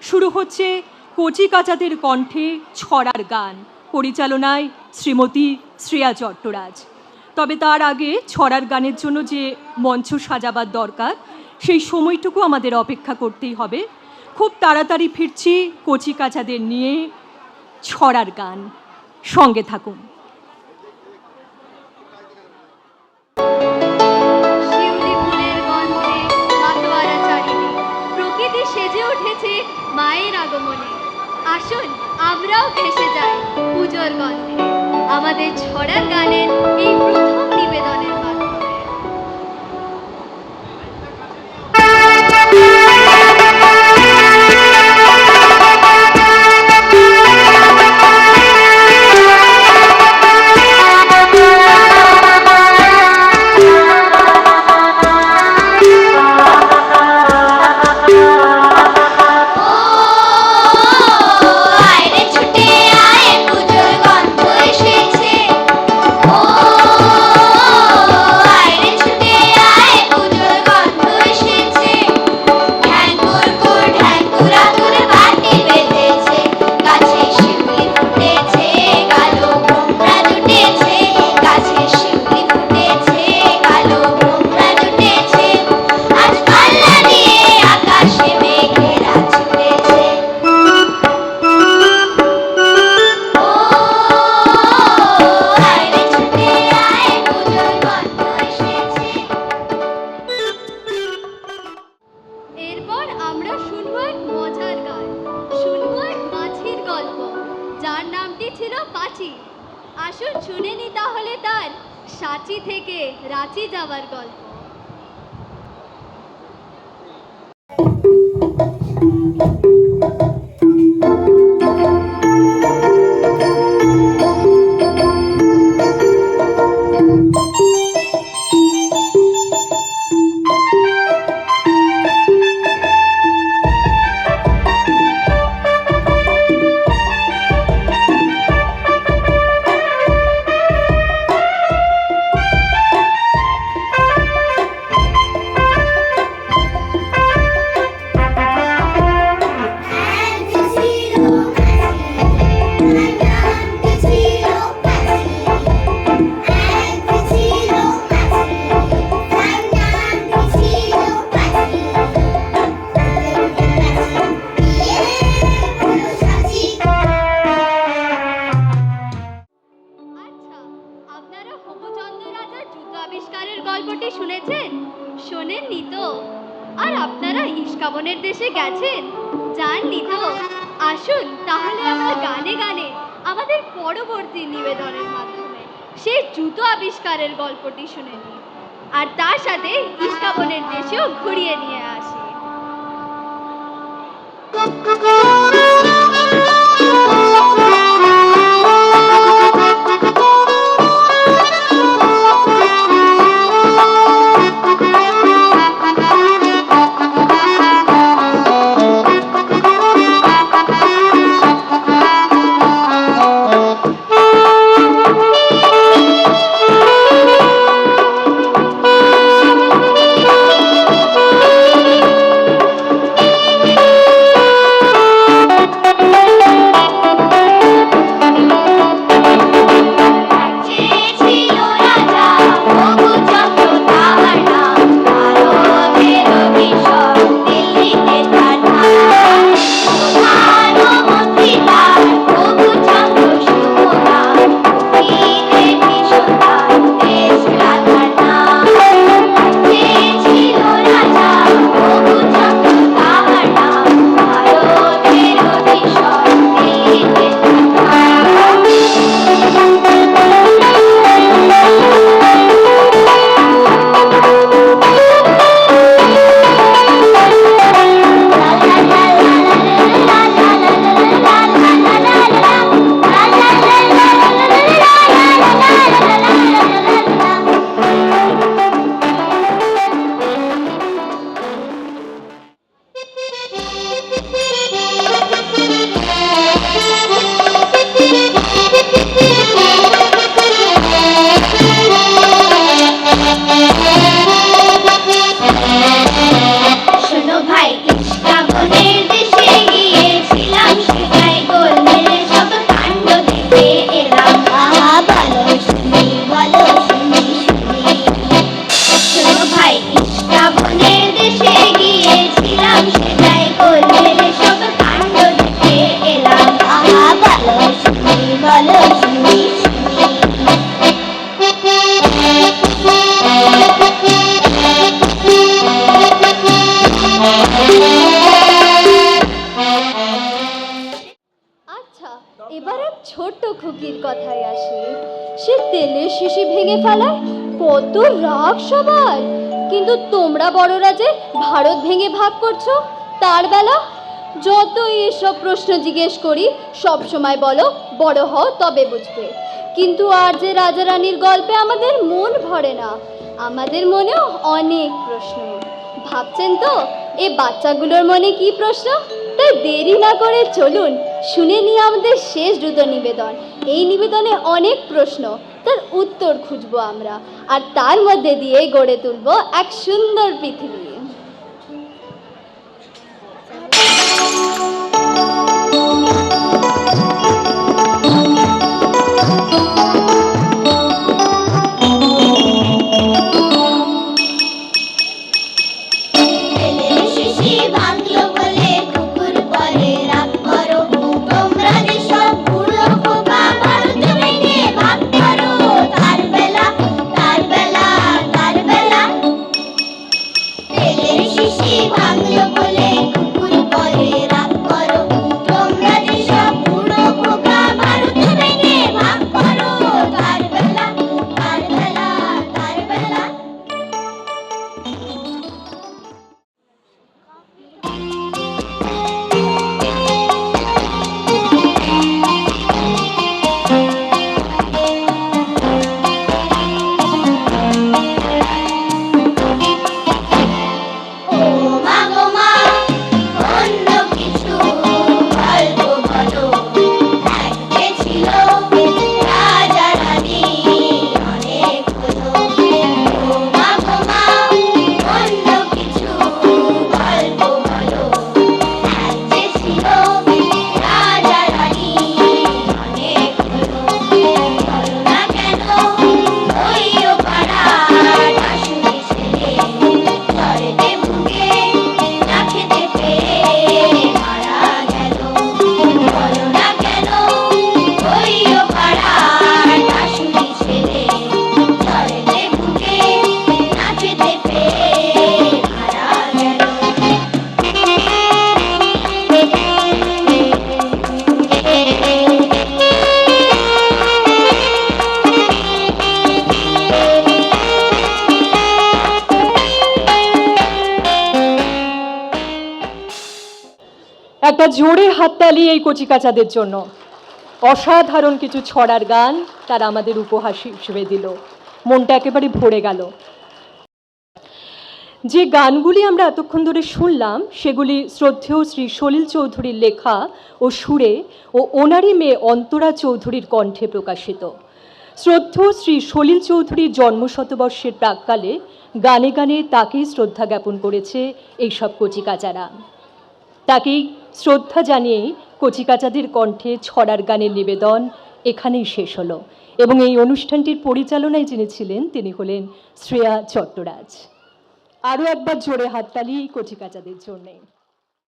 শুরু হচ্ছে কচি কাচাদের কণ্ঠে ছড়ার গান, পরিচালনায় শ্রীমতী শ্রেয়া চট্টরাজ। তবে তার আগে ছড়ার গানের জন্য যে মঞ্চ সাজাবার দরকার, সেই সময়টুকু আমাদের অপেক্ষা করতেই হবে। খুব তাড়াতাড়ি ফিরছি কচি কাচাদের নিয়ে ছড়ার গান, সঙ্গে থাকুন। সেজে উঠেছে মায়ের আগমনে, আসুন আমরাও ভেসে যাই পুজোর গন্ধে, আমাদের ছড়ার গানের এই প্রথম নিবেদনের মাধ্যমে। আসুন শুনে নি তাহলে তার সাঁচি থেকে রাঁচি যাওয়ার গল্প। গল্পটি শুনেছেন? শোনেননি তো? আর আপনারা ইস্কাবনের দেশে গেছেন? যাননি তো? আসুন তাহলে আমরা গানে গানে আমাদের পরবর্তী নিবেদনের মাধ্যমে সেই জুতো আবিষ্কারের গল্পটি শুনে নিই, আর তার সাথে ইস্কাবনের দেশেও ঘুরিয়ে নিয়ে আসি। ছোট্ট খুকির কথায় আসি, সে তেলের শিশি ভেঙে ফেলায় কত রাগ সবার। কিন্তু তোমরা বড়রা যে ভারত ভেঙে ভাগ করছো, তার বেলা যতই এসব প্রশ্ন জিজ্ঞেস করি সব সময় বলো বড় হও তবে বুঝবে। কিন্তু আর যে রাজা রানীর গল্পে আমাদের মন ভরে না, আমাদের মনেও অনেক প্রশ্ন। ভাবছেন তো এ বাচ্চাগুলোর মনে কি প্রশ্ন? তাই দেরি না করে চলুন শুনে নিই আমাদের শেষ দ্রুত নিবেদন। এই নিবেদনে অনেক প্রশ্ন, তার উত্তর খুঁজবো আমরা, আর তার মধ্যে দিয়ে গড়ে তুলবো এক সুন্দর পৃথিবী। একটা জোরে হাততালি এই কচিকাচাদের জন্য। অসাধারণ কিছু ছড়ার গান তারা আমাদের উপহার হিসেবে দিল, মনটা একেবারে ভরে গেল। যে গানগুলি আমরা এতক্ষণ ধরে শুনলাম সেগুলি শ্রদ্ধেয় শ্রী সলিল চৌধুরীর লেখা ও সুরে ও ওনারই মেয়ে অন্তরা চৌধুরীর কণ্ঠে প্রকাশিত। শ্রদ্ধেয় শ্রী সলিল চৌধুরীর জন্মশতবর্ষের প্রাক্কালে গানে গানে তাকেই শ্রদ্ধা জ্ঞাপন করেছে এইসব কচিকাচারা। তাকেই শ্রদ্ধা জানিয়েই কচিকাচাদের কণ্ঠে ছড়ার গানের নিবেদন এখানেই শেষ হলো, এবং এই অনুষ্ঠানটির পরিচালনায় যিনি ছিলেন তিনি হলেন শ্রেয়া চট্টরাজ। আরও একবার জোরে হাততালি এই কচিকাচাদের জন্যে।